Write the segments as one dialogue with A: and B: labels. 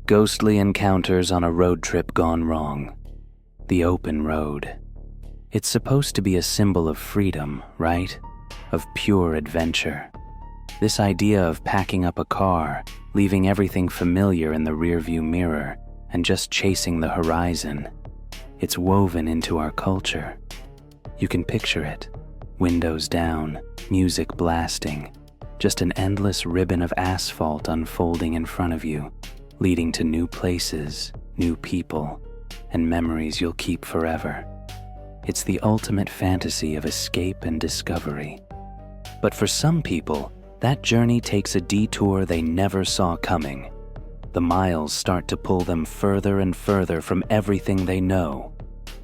A: Ghostly encounters on a road trip gone wrong. The open road. It's supposed to be a symbol of freedom, right? Of pure adventure. This idea of packing up a car, leaving everything familiar in the rearview mirror, and just chasing the horizon. It's woven into our culture. You can picture it. Windows down, music blasting, just an endless ribbon of asphalt unfolding in front of you, leading to new places, new people, and memories you'll keep forever. It's the ultimate fantasy of escape and discovery. But for some people, that journey takes a detour they never saw coming. The miles start to pull them further and further from everything they know.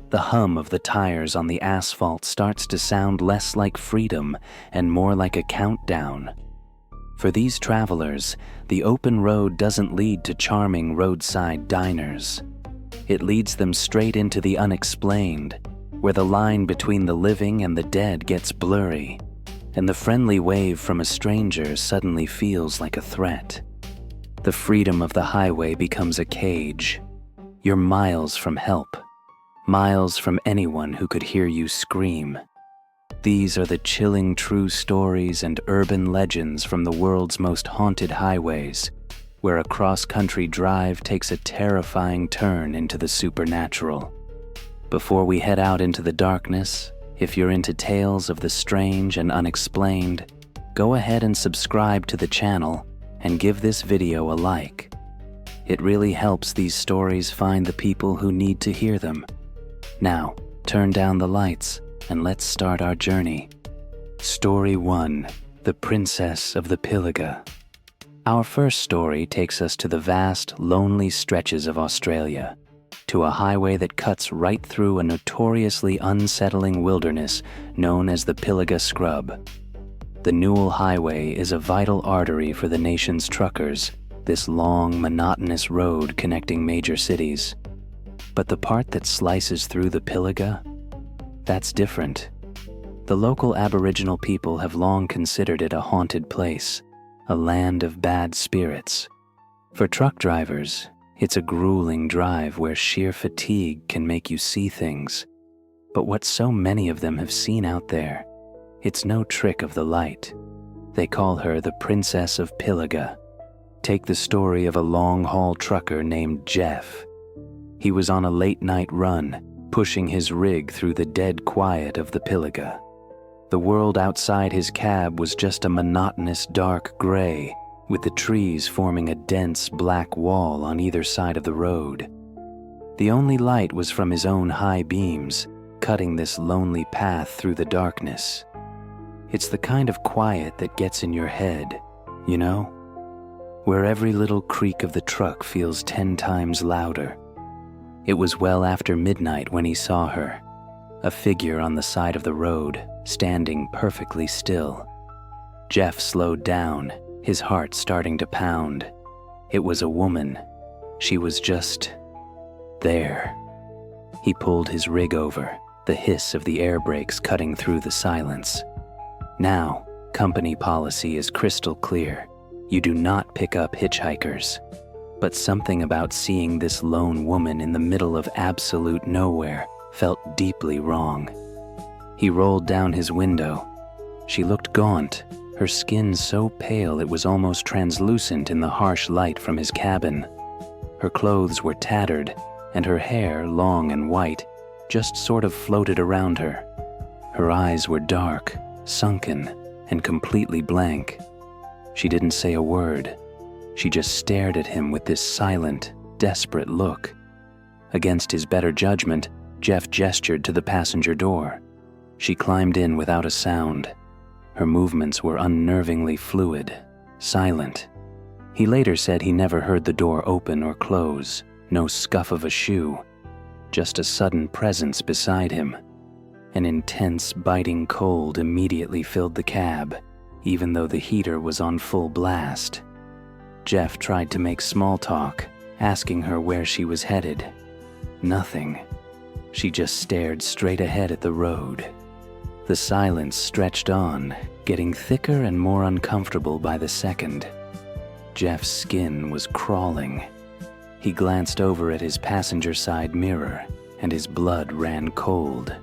A: The hum of the tires on the asphalt starts to sound less like freedom and more like a countdown. For these travelers, the open road doesn't lead to charming roadside diners. It leads them straight into the unexplained, where the line between the living and the dead gets blurry, and the friendly wave from a stranger suddenly feels like a threat. The freedom of the highway becomes a cage. You're miles from help, miles from anyone who could hear you scream. These are the chilling true stories and urban legends from the world's most haunted highways, where a cross-country drive takes a terrifying turn into the supernatural. Before we head out into the darkness, if you're into tales of the strange and unexplained, go ahead and subscribe to the channel and give this video a like. It really helps these stories find the people who need to hear them. Now, turn down the lights and let's start our journey. Story 1: The Princess of the Pilliga. Our first story takes us to the vast, lonely stretches of Australia, to a highway that cuts right through a notoriously unsettling wilderness known as the Pilliga Scrub. The Newell Highway is a vital artery for the nation's truckers, this long, monotonous road connecting major cities. But the part that slices through the Pilliga? That's different. The local Aboriginal people have long considered it a haunted place, a land of bad spirits. For truck drivers, it's a grueling drive where sheer fatigue can make you see things. But what so many of them have seen out there, it's no trick of the light. They call her the Princess of Pilliga. Take the story of a long-haul trucker named Jeff. He was on a late-night run, pushing his rig through the dead quiet of the Pilliga. The world outside his cab was just a monotonous dark gray, with the trees forming a dense black wall on either side of the road. The only light was from his own high beams, cutting this lonely path through the darkness. It's the kind of quiet that gets in your head, you know? Where every little creak of the truck feels 10 times louder. It was well after midnight when he saw her, a figure on the side of the road, standing perfectly still. Jeff slowed down, his heart starting to pound. It was a woman. She was just there. He pulled his rig over, the hiss of the air brakes cutting through the silence. Now, company policy is crystal clear. You do not pick up hitchhikers. But something about seeing this lone woman in the middle of absolute nowhere felt deeply wrong. He rolled down his window. She looked gaunt, her skin so pale it was almost translucent in the harsh light from his cabin. Her clothes were tattered, and her hair, long and white, just sort of floated around her. Her eyes were dark, sunken, and completely blank. She didn't say a word. She just stared at him with this silent, desperate look. Against his better judgment, Jeff gestured to the passenger door. She climbed in without a sound. Her movements were unnervingly fluid, silent. He later said he never heard the door open or close, no scuff of a shoe, just a sudden presence beside him. An intense, biting cold immediately filled the cab, even though the heater was on full blast. Jeff tried to make small talk, asking her where she was headed. Nothing. She just stared straight ahead at the road. The silence stretched on, getting thicker and more uncomfortable by the second. Jeff's skin was crawling. He glanced over at his passenger side mirror, and his blood ran cold.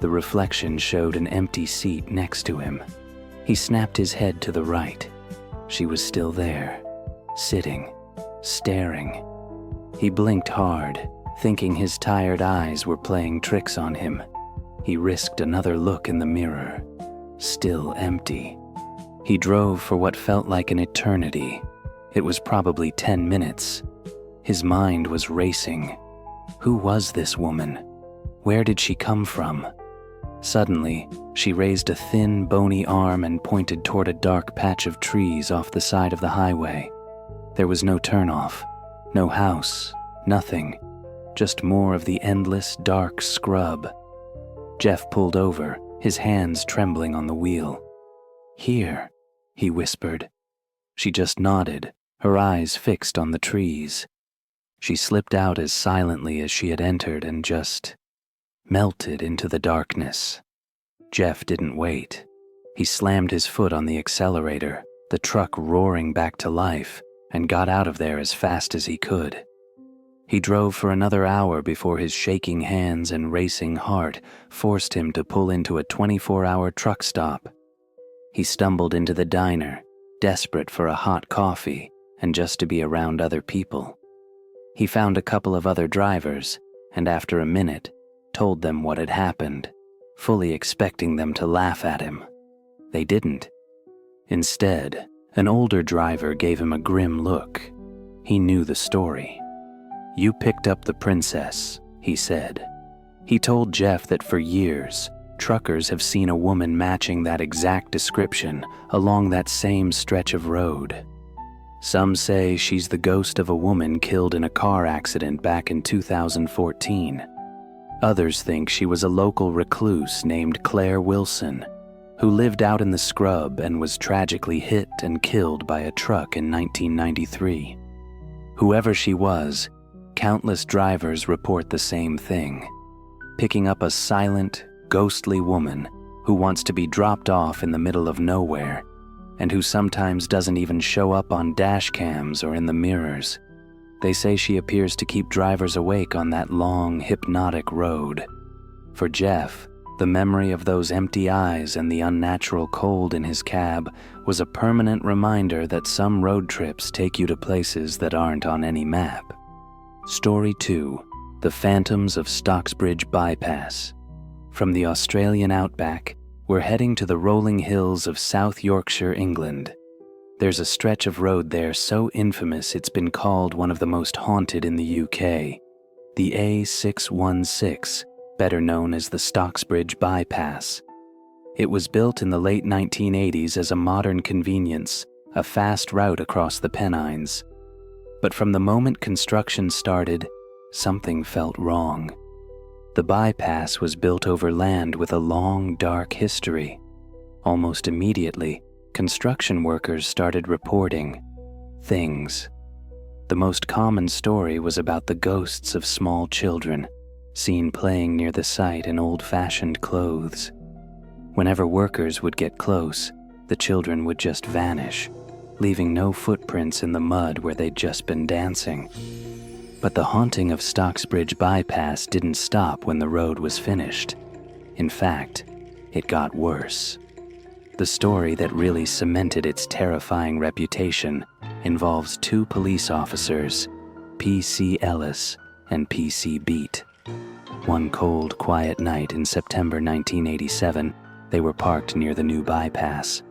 A: The reflection showed an empty seat next to him. He snapped his head to the right. She was still there, sitting, staring. He blinked hard, thinking his tired eyes were playing tricks on him. He risked another look in the mirror. Still empty. He drove for what felt like an eternity. It was probably 10 minutes. His mind was racing. Who was this woman? Where did she come from? Suddenly, she raised a thin, bony arm and pointed toward a dark patch of trees off the side of the highway. There was no turnoff, no house, nothing, just more of the endless, dark scrub. Jeff pulled over, his hands trembling on the wheel. "Here," he whispered. She just nodded, her eyes fixed on the trees. She slipped out as silently as she had entered and just melted into the darkness. Jeff didn't wait. He slammed his foot on the accelerator, the truck roaring back to life, and got out of there as fast as he could. He drove for another hour before his shaking hands and racing heart forced him to pull into a 24-hour truck stop. He stumbled into the diner, desperate for a hot coffee and just to be around other people. He found a couple of other drivers, and after a minute, told them what had happened, fully expecting them to laugh at him. They didn't. Instead, an older driver gave him a grim look. He knew the story. "You picked up the princess," he said. He told Jeff that for years, truckers have seen a woman matching that exact description along that same stretch of road. Some say she's the ghost of a woman killed in a car accident back in 2014. Others think she was a local recluse named Claire Wilson, who lived out in the scrub and was tragically hit and killed by a truck in 1993. Whoever she was, countless drivers report the same thing, picking up a silent, ghostly woman who wants to be dropped off in the middle of nowhere and who sometimes doesn't even show up on dash cams or in the mirrors. They say she appears to keep drivers awake on that long, hypnotic road. For Jeff, the memory of those empty eyes and the unnatural cold in his cab was a permanent reminder that some road trips take you to places that aren't on any map. Story 2: The Phantoms of Stocksbridge Bypass. From the Australian outback, we're heading to the rolling hills of South Yorkshire, England. There's a stretch of road there so infamous it's been called one of the most haunted in the UK. The A616, better known as the Stocksbridge Bypass. It was built in the late 1980s as a modern convenience, a fast route across the Pennines. But from the moment construction started, something felt wrong. The bypass was built over land with a long, dark history. Almost immediately, construction workers started reporting things. The most common story was about the ghosts of small children, seen playing near the site in old-fashioned clothes. Whenever workers would get close, the children would just vanish, leaving no footprints in the mud where they'd just been dancing. But the haunting of Stocksbridge Bypass didn't stop when the road was finished. In fact, it got worse. The story that really cemented its terrifying reputation involves two police officers, P.C. Ellis and P.C. Beat. One cold, quiet night in September 1987, they were parked near the new bypass.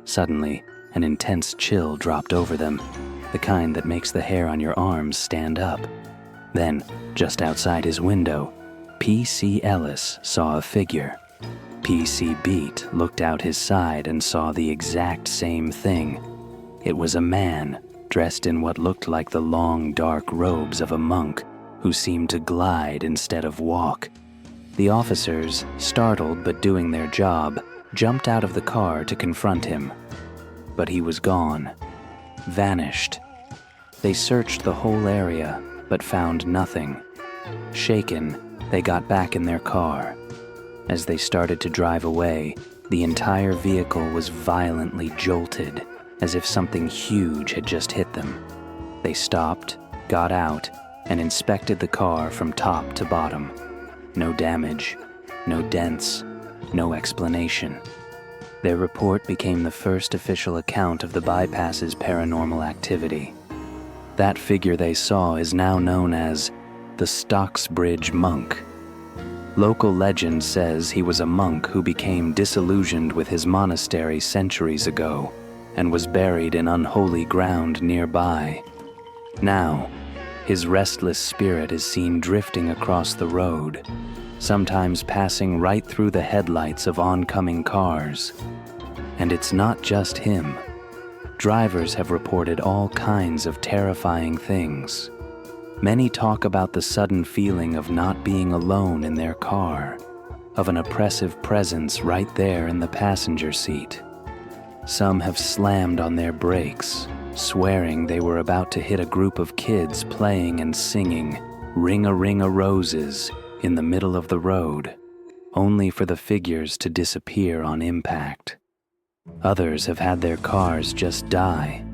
A: Suddenly, an intense chill dropped over them, the kind that makes the hair on your arms stand up. Then, just outside his window, P.C. Ellis saw a figure. P.C. Beat looked out his side and saw the exact same thing. It was a man dressed in what looked like the long, dark robes of a monk who seemed to glide instead of walk. The officers, startled but doing their job, jumped out of the car to confront him. But he was gone. Vanished. They searched the whole area, but found nothing. Shaken, they got back in their car. As they started to drive away, the entire vehicle was violently jolted, as if something huge had just hit them. They stopped, got out, and inspected the car from top to bottom. No damage, no dents, no explanation. Their report became the first official account of the bypass's paranormal activity. That figure they saw is now known as the Stocksbridge Monk. Local legend says he was a monk who became disillusioned with his monastery centuries ago and was buried in unholy ground nearby. Now, his restless spirit is seen drifting across the road, sometimes passing right through the headlights of oncoming cars. And it's not just him. Drivers have reported all kinds of terrifying things. Many talk about the sudden feeling of not being alone in their car, of an oppressive presence right there in the passenger seat. Some have slammed on their brakes, swearing they were about to hit a group of kids playing and singing Ring-a-Ring-a-Roses in the middle of the road, only for the figures to disappear on impact. Others have had their cars just die.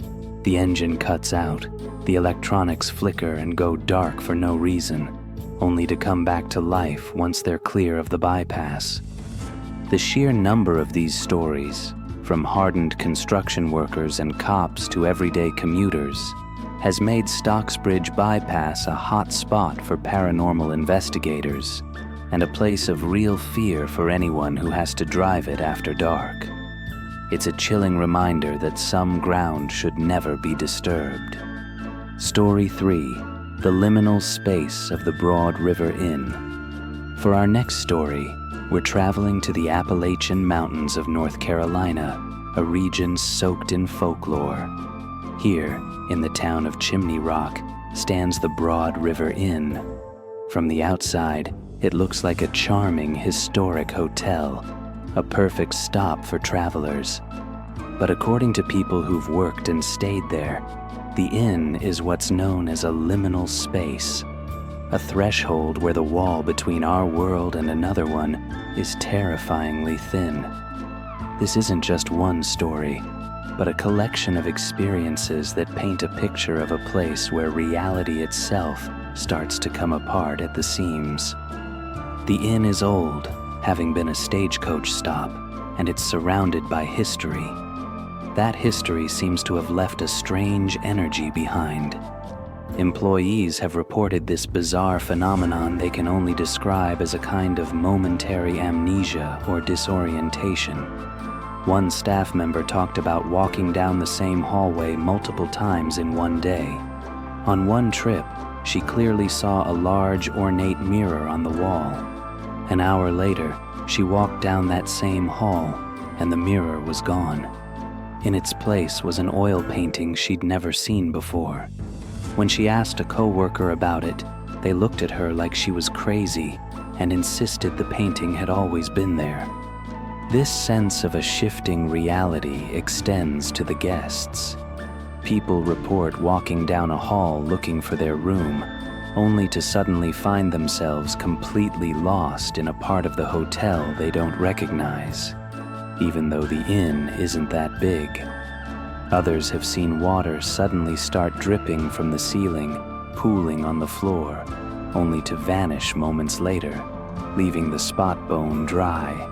A: The engine cuts out, the electronics flicker and go dark for no reason, only to come back to life once they're clear of the bypass. The sheer number of these stories, from hardened construction workers and cops to everyday commuters, has made Stocksbridge Bypass a hot spot for paranormal investigators and a place of real fear for anyone who has to drive it after dark. It's a chilling reminder that some ground should never be disturbed. Story 3: The Liminal Space of the Broad River Inn. For our next story, we're traveling to the Appalachian Mountains of North Carolina, a region soaked in folklore. Here, in the town of Chimney Rock, stands the Broad River Inn. From the outside, it looks like a charming, historic hotel, a perfect stop for travelers. But according to people who've worked and stayed there, the inn is what's known as a liminal space, a threshold where the wall between our world and another one is terrifyingly thin. This isn't just one story, but a collection of experiences that paint a picture of a place where reality itself starts to come apart at the seams. The inn is old, having been a stagecoach stop, and it's surrounded by history. That history seems to have left a strange energy behind. Employees have reported this bizarre phenomenon they can only describe as a kind of momentary amnesia or disorientation. One staff member talked about walking down the same hallway multiple times in one day. On one trip, she clearly saw a large, ornate mirror on the wall. An hour later, she walked down that same hall, and the mirror was gone. In its place was an oil painting she'd never seen before. When she asked a coworker about it, they looked at her like she was crazy and insisted the painting had always been there. This sense of a shifting reality extends to the guests. People report walking down a hall looking for their room, only to suddenly find themselves completely lost in a part of the hotel they don't recognize, even though the inn isn't that big. Others have seen water suddenly start dripping from the ceiling, pooling on the floor, only to vanish moments later, leaving the spot bone dry.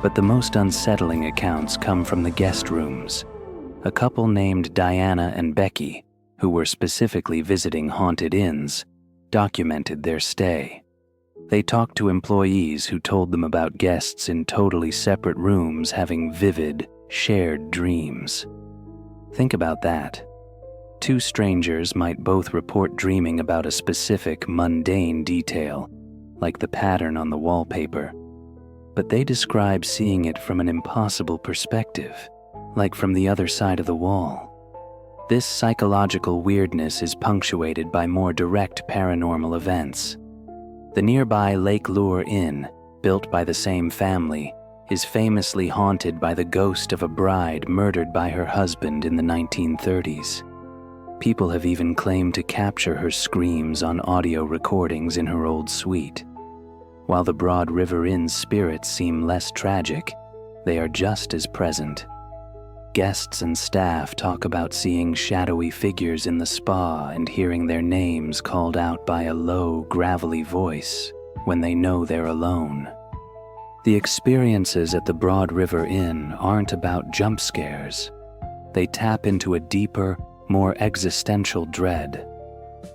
A: But the most unsettling accounts come from the guest rooms. A couple named Diana and Becky, who were specifically visiting haunted inns, documented their stay. They talked to employees who told them about guests in totally separate rooms having vivid, shared dreams. Think about that. Two strangers might both report dreaming about a specific, mundane detail, like the pattern on the wallpaper, but they describe seeing it from an impossible perspective, like from the other side of the wall. This psychological weirdness is punctuated by more direct paranormal events. The nearby Lake Lure Inn, built by the same family, is famously haunted by the ghost of a bride murdered by her husband in the 1930s. People have even claimed to capture her screams on audio recordings in her old suite. While the Broad River Inn's spirits seem less tragic, they are just as present. Guests and staff talk about seeing shadowy figures in the spa and hearing their names called out by a low, gravelly voice when they know they're alone. The experiences at the Broad River Inn aren't about jump scares. They tap into a deeper, more existential dread.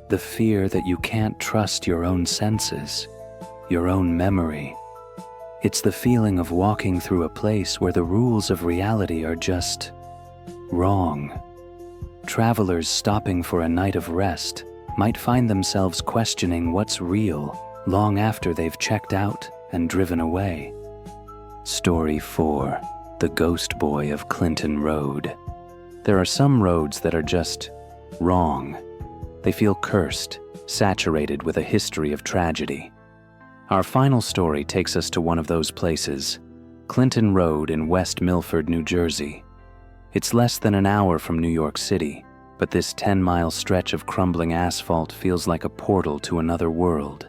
A: The fear that you can't trust your own senses, your own memory. It's the feeling of walking through a place where the rules of reality are just wrong. Travelers stopping for a night of rest might find themselves questioning what's real long after they've checked out and driven away. Story 4. The Ghost Boy of Clinton Road. There are some roads that are just wrong. They feel cursed, saturated with a history of tragedy. Our final story takes us to one of those places, Clinton Road in West Milford, New Jersey. It's less than an hour from New York City, but this 10-mile stretch of crumbling asphalt feels like a portal to another world.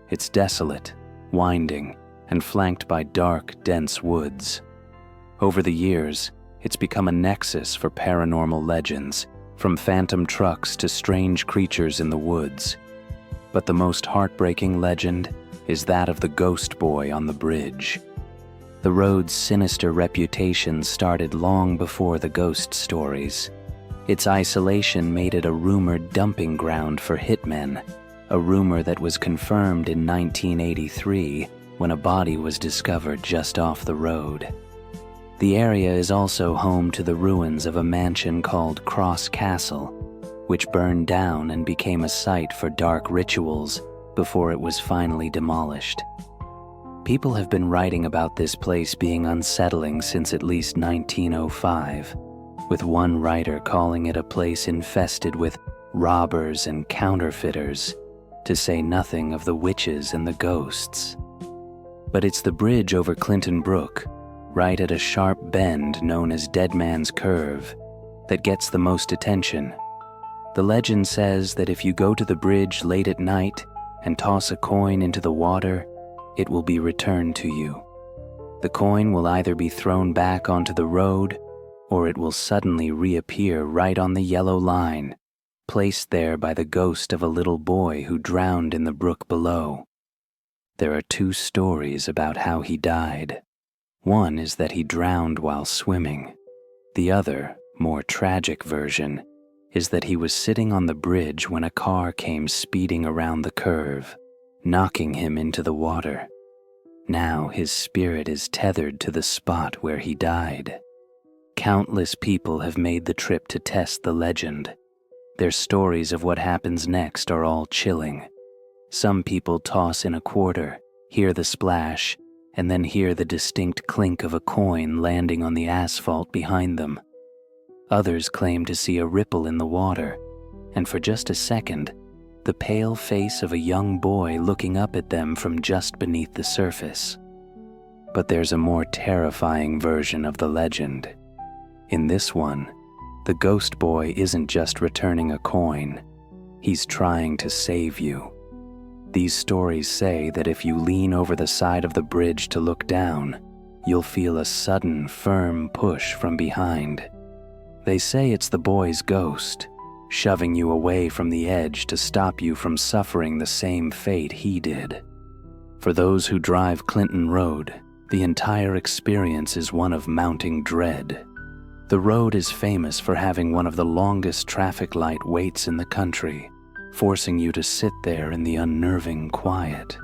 A: It's desolate, winding, and flanked by dark, dense woods. Over the years, it's become a nexus for paranormal legends, from phantom trucks to strange creatures in the woods. But the most heartbreaking legend is that of the ghost boy on the bridge. The road's sinister reputation started long before the ghost stories. Its isolation made it a rumored dumping ground for hitmen, a rumor that was confirmed in 1983 when a body was discovered just off the road. The area is also home to the ruins of a mansion called Cross Castle, which burned down and became a site for dark rituals before it was finally demolished. People have been writing about this place being unsettling since at least 1905, with one writer calling it a place infested with robbers and counterfeiters, to say nothing of the witches and the ghosts. But it's the bridge over Clinton Brook, right at a sharp bend known as Dead Man's Curve, that gets the most attention. The legend says that if you go to the bridge late at night and toss a coin into the water, it will be returned to you. The coin will either be thrown back onto the road, or it will suddenly reappear right on the yellow line, placed there by the ghost of a little boy who drowned in the brook below. There are two stories about how he died. One is that he drowned while swimming. The other, more tragic version, is that he was sitting on the bridge when a car came speeding around the curve, knocking him into the water. Now his spirit is tethered to the spot where he died. Countless people have made the trip to test the legend. Their stories of what happens next are all chilling. Some people toss in a quarter, hear the splash, and then hear the distinct clink of a coin landing on the asphalt behind them. Others claim to see a ripple in the water, and for just a second, the pale face of a young boy looking up at them from just beneath the surface. But there's a more terrifying version of the legend. In this one, the ghost boy isn't just returning a coin, he's trying to save you. These stories say that if you lean over the side of the bridge to look down, you'll feel a sudden, firm push from behind. They say it's the boy's ghost, shoving you away from the edge to stop you from suffering the same fate he did. For those who drive Clinton Road, the entire experience is one of mounting dread. The road is famous for having one of the longest traffic light waits in the country, forcing you to sit there in the unnerving quiet.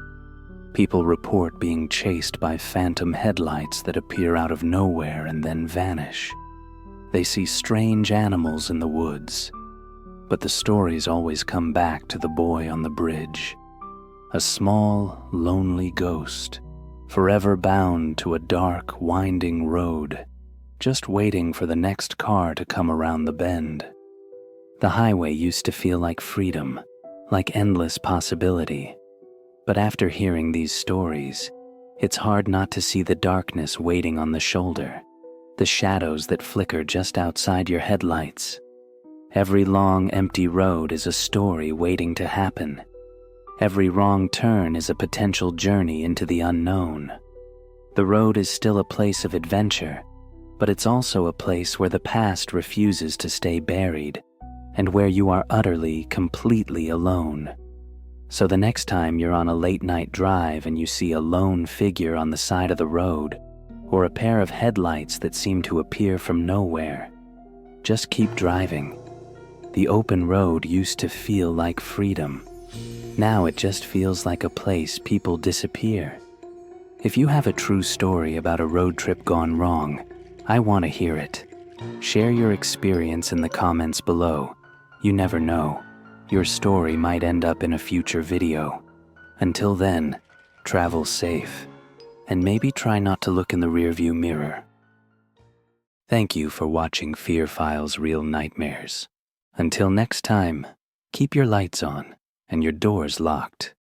A: People report being chased by phantom headlights that appear out of nowhere and then vanish. They see strange animals in the woods, but the stories always come back to the boy on the bridge. A small, lonely ghost, forever bound to a dark, winding road, just waiting for the next car to come around the bend. The highway used to feel like freedom, like endless possibility. But after hearing these stories, it's hard not to see the darkness waiting on the shoulder, the shadows that flicker just outside your headlights. Every long, empty road is a story waiting to happen. Every wrong turn is a potential journey into the unknown. The road is still a place of adventure, but it's also a place where the past refuses to stay buried and where you are utterly, completely alone. So the next time you're on a late-night drive and you see a lone figure on the side of the road, or a pair of headlights that seem to appear from nowhere, just keep driving. The open road used to feel like freedom. Now it just feels like a place people disappear. If you have a true story about a road trip gone wrong, I want to hear it. Share your experience in the comments below. You never know. Your story might end up in a future video. Until then, travel safe. And maybe try not to look in the rearview mirror. Thank you for watching Fear Files Real Nightmares. Until next time, keep your lights on and your doors locked.